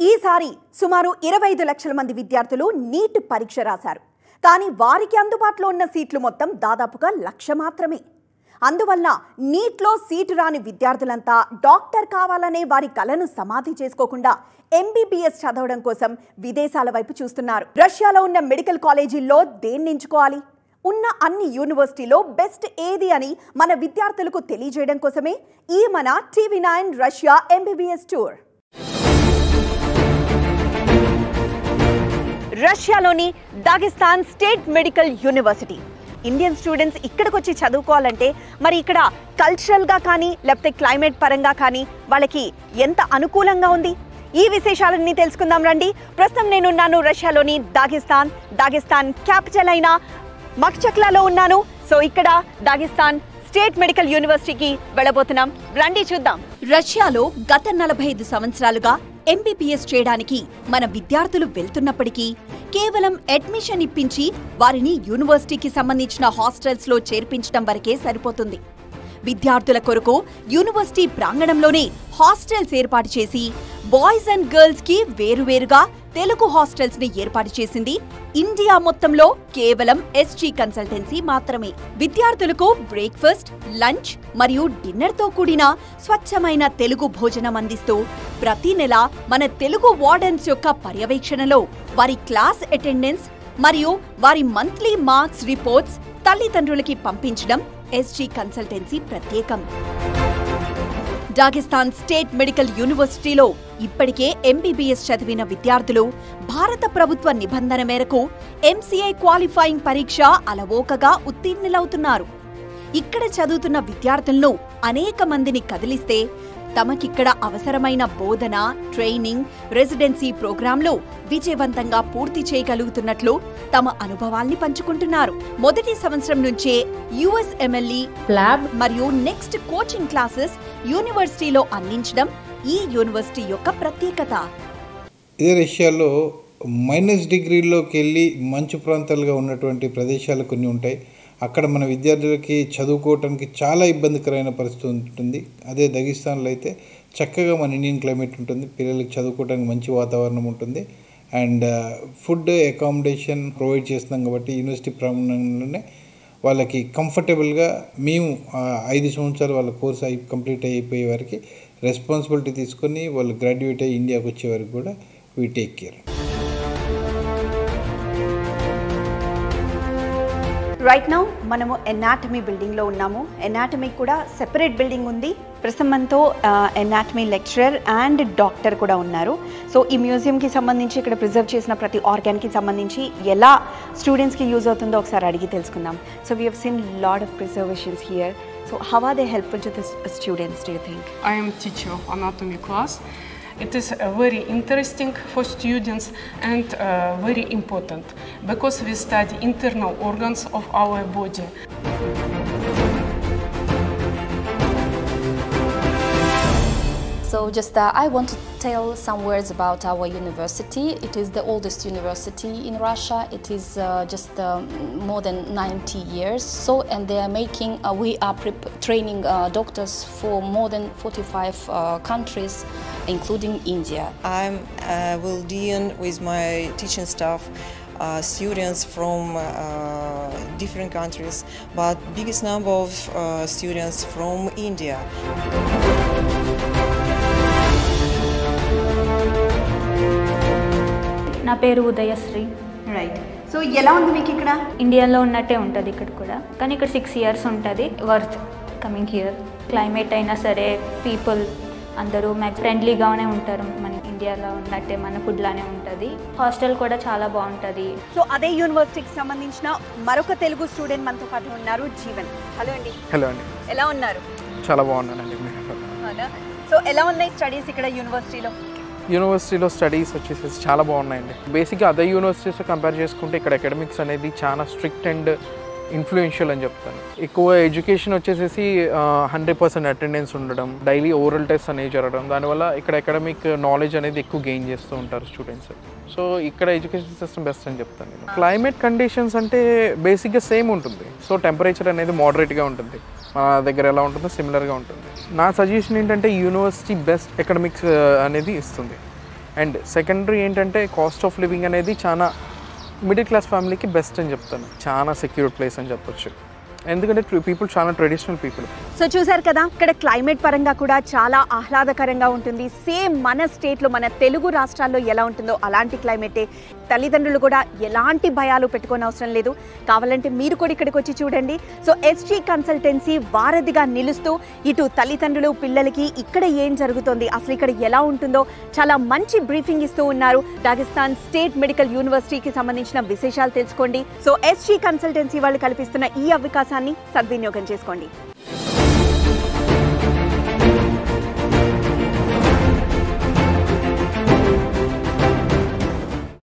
ఈసారి సుమారు 25 లక్షల మంది విద్యార్థులు నీట్ పరీక్ష రాశారు. కానీ వారికి అందుబాటులో ఉన్న సీట్లు మొత్తం దాదాపుగా 1,00,000 మాత్రమే. అందువల్ల నీట్లో సీటు రాని విద్యార్థులంతా డాక్టర్ కావాలనే వారి కలను సమాధి చేసుకోకుండా ఎంబీబీఎస్ చదవడం కోసం విదేశాల వైపు చూస్తున్నారు. రష్యాలో ఉన్న మెడికల్ కాలేజీల్లో దేన్ని ఎంచుకోవాలి, ఉన్న అన్ని యూనివర్సిటీలో బెస్ట్ ఏది అని మన విద్యార్థులకు తెలియజేయడం కోసమే ఈ మన TV9 రష్యా ఎంబీబీఎస్ టూర్. రష్యాలోని Dagestan state medical university. Indian students ఇక్కడికి వచ్చి చదువుకోవాలంటే మరి ఇక్కడ కల్చరల్గా కానీ లేకపోతే క్లైమేట్ పరంగా కానీ వాళ్ళకి ఎంత అనుకూలంగా ఉంది, ఈ విశేషాలన్నీ తెలుసుకుందాం రండి. ప్రస్తుతం నేనున్నాను రష్యాలోని దాగెస్తాన్ క్యాపిటల్ అయిన మక్చక్లాలో ఉన్నాను. సో ఇక్కడ దాగెస్తాన్ స్టేట్ మెడికల్ యూనివర్సిటీకి వెళ్ళబోతున్నాం, రండి చూద్దాం. రష్యాలో గత 45 సంవత్సరాలుగా ఎంబీబీఎస్ చేయడానికి మన విద్యార్థులు వెళ్తున్నప్పటికీ కేవలం అడ్మిషన్ ఇప్పించి వారిని యూనివర్సిటీకి సంబంధించిన హాస్టల్స్ లో చేర్పించడం వరకే సరిపోతుంది. విద్యార్థుల కొరకు యూనివర్సిటీ ప్రాంగణంలోనే హాస్టల్స్ ఏర్పాటు చేసి బాయ్స్ అండ్ గర్ల్స్ కి వేరువేరుగా తెలుగు హాస్టల్స్ ని ఏర్పాటు చేసింది ఇండియా మొత్తంలో కేవలం SG కన్సల్టెన్సీ మాత్రమే. విద్యార్థులకు బ్రేక్ఫాస్ట్, లంచ్ మరియు డిన్నర్ తో కూడిన స్వచ్ఛమైన తెలుగు భోజనం అందిస్తూ ప్రతి నెల మన తెలుగు వార్డెన్స్ యొక్క పర్యవేక్షణలో వారి క్లాస్ అటెండెన్స్ మరియు వారి మంత్లీ మార్క్స్ రిపోర్ట్స్ తల్లిదండ్రులకి పంపించడం SG కన్సల్టెన్సీ ప్రత్యేకం. దాగెస్తాన్ స్టేట్ మెడికల్ యూనివర్సిటీలో ఇప్పటికే ఎంబీబీఎస్ చదివిన విద్యార్థులు భారత ప్రభుత్వ నిబంధన మేరకు MCI క్వాలిఫైయింగ్ పరీక్ష అలవోకగా ఉత్తీర్ణులవుతున్నారు. ఇక్కడ చదువుతున్న విద్యార్థులను అనేక మందిని కదిలిస్తే తమకిక్కడ అవసరమైన బోధన, ట్రైనింగ్, రెసిడెన్సీ ప్రోగ్రాంలు విజయవంతంగా పూర్తి చేయగలుగుతున్నట్లు తమ అనుభవాల్ని పంచుకుంటున్నారు. మొదటి సంవత్సరం నుంచే USMLE ల్యాబ్ మరియు నెక్స్ట్ కోచింగ్ క్లాసెస్ యూనివర్సిటీలో అందించడం ఈ యూనివర్సిటీ యొక్క ప్రత్యేకత. ఇదే రష్యాలో -డిగ్రీలోకి వెళ్ళి మంచు ప్రాంతాలుగా ఉన్నటువంటి ప్రదేశాలు కొన్ని ఉంటాయి. అక్కడ మన విద్యార్థులకి చదువుకోవటానికి చాలా ఇబ్బందికరమైన పరిస్థితి ఉంటుంది. అదే దాగెస్తాన్లో అయితే చక్కగా మన ఇండియన్ క్లైమేట్ ఉంటుంది, పిల్లలకి చదువుకోవడానికి మంచి వాతావరణం ఉంటుంది అండ్ ఫుడ్ అకామిడేషన్ ప్రొవైడ్ చేస్తున్నాం కాబట్టి యూనివర్సిటీ ప్రాంగణంలోనే వాళ్ళకి కంఫర్టబుల్గా మేము 5 సంవత్సరాలు వాళ్ళ కోర్స్ కంప్లీట్ అయిపోయే వారికి రెస్పాన్సిబిలిటీ తీసుకొని వాళ్ళు గ్రాడ్యుయేట్ అయ్యి ఇండియాకి వచ్చే వరకు కూడా we take care. Right now మనము ఎనాటమీ బిల్డింగ్లో ఉన్నాము. ఎనాటమీ కూడా సెపరేట్ బిల్డింగ్ ఉంది. ప్రస్తుతం మనతో ఎనాటమీ లెక్చరర్ అండ్ డాక్టర్ కూడా ఉన్నారు. సో ఈ మ్యూజియంకి సంబంధించి ఇక్కడ ప్రిజర్వ్ చేసిన ప్రతి ఆర్గాన్కి సంబంధించి ఎలా స్టూడెంట్స్కి యూజ్ అవుతుందో ఒకసారి అడిగి తెలుసుకుందాం. So we have seen lot of preservations here. So how are they helpful to the students do you think? I am teacher of anatomy class. It is very interesting for students and very important because we study internal organs of our body. So I want to tell some words about our university. It is the oldest university in Russia. It is more than 90 years. So, and they are making, we are training doctors for more than 45 countries, including India. I'm will deal with my teaching staff, students from different countries, but biggest number of students from India. నా పేరు Udayasri. Right. So ఎలా ఉంది మీకు ఇక్కడ? ఇండియాలో ఉన్నట్టే ఉంటుంది ఇక్కడ కూడా, కానీ ఇక్కడ 6 years ఉంటుంది. Worth coming here. క్లైమేట్ అయినా సరే, పీపుల్ అందరూ మ్యాక్స్ ఫ్రెండ్లీగానే ఉంటారు. మన ఇండియాలో ఉన్నట్టే మన ఫుడ్లానే ఉంటుంది. హాస్టల్ కూడా చాలా బాగుంటుంది. సో అదే యూనివర్సిటీకి సంబంధించిన మరొక తెలుగు స్టూడెంట్ మనతో పాటు ఉన్నారు, జీవన్. హలో అండి. హలో అండి. ఎలా ఉన్నారు? చాలా బాగున్నానండి. సో ఎలా ఉన్నాయి స్టడీస్ ఇక్కడ యూనివర్సిటీలో? యూనివర్సిటీలో స్టడీస్ వచ్చేసి చాలా బాగున్నాయండి. బేసిక్గా అదే యూనివర్సిటీస్తో కంపేర్ చేసుకుంటే ఇక్కడ అకాడమిక్స్ అనేది చాలా స్ట్రిక్ట్ అండ్ ఇన్ఫ్లుయెన్షియల్ అని చెప్తాను. ఎక్కువ ఎడ్యుకేషన్ వచ్చేసి 100% అటెండెన్స్ ఉండడం, డైలీ ఓరల్ టెస్ట్ అనేది జరగడం, దానివల్ల ఇక్కడ అకాడమిక్ నాలెడ్జ్ అనేది ఎక్కువ గెయిన్ చేస్తూ ఉంటారు స్టూడెంట్స్. సో ఇక్కడ ఎడ్యుకేషన్ సిస్టమ్ బెస్ట్ అని చెప్తాను నేను. క్లైమేట్ కండిషన్స్ అంటే బేసిక్గా సేమ్ ఉంటుంది. సో టెంపరేచర్ అనేది మోడరేట్గా ఉంటుంది. మన దగ్గర ఎలా ఉంటుందో సిమిలర్గా ఉంటుంది. నా సజెషన్ ఏంటంటే యూనివర్సిటీ బెస్ట్ అకాడమిక్స్ అనేది ఇస్తుంది. అండ్ సెకండరీ ఏంటంటే కాస్ట్ ఆఫ్ లివింగ్ అనేది చాలా మిడిల్ క్లాస్ ఫ్యామిలీకి బెస్ట్ అని చెప్తాను. చాలా సెక్యూర్డ్ ప్లేస్ అని చెప్పొచ్చు, ఎందుకంటే పీపుల్ చాలా ట్రెడిషనల్ పీపుల్. సో చూసారు కదా, ఇక్కడ క్లైమేట్ పరంగా కూడా చాలా ఆహ్లాదకరంగా ఉంటుంది. సేమ్ మన స్టేట్లో, మన తెలుగు రాష్ట్రాల్లో ఎలా ఉంటుందో అలాంటి క్లైమేటే. తల్లిదండ్రులు కూడా ఎలాంటి భయాలు పెట్టుకోని అవసరం లేదు. కావాలంటే మీరు కూడా ఇక్కడికి వచ్చి చూడండి. సో ఎస్జీ కన్సల్టెన్సీ వారధిగా నిలుస్తూ ఇటు తల్లిదండ్రులు పిల్లలకి ఇక్కడ ఏం జరుగుతుంది, అసలు ఇక్కడ ఎలా ఉంటుందో చాలా మంచి బ్రీఫింగ్ ఇస్తూ ఉన్నారు. దాగిస్తాన్ స్టేట్ మెడికల్ యూనివర్సిటీకి సంబంధించిన విశేషాలు తెలుసుకోండి. సో ఎస్జీ కన్సల్టెన్సీ వాళ్ళు కల్పిస్తున్న ఈ అవకాశాన్ని సద్వినియోగం చేసుకోండి.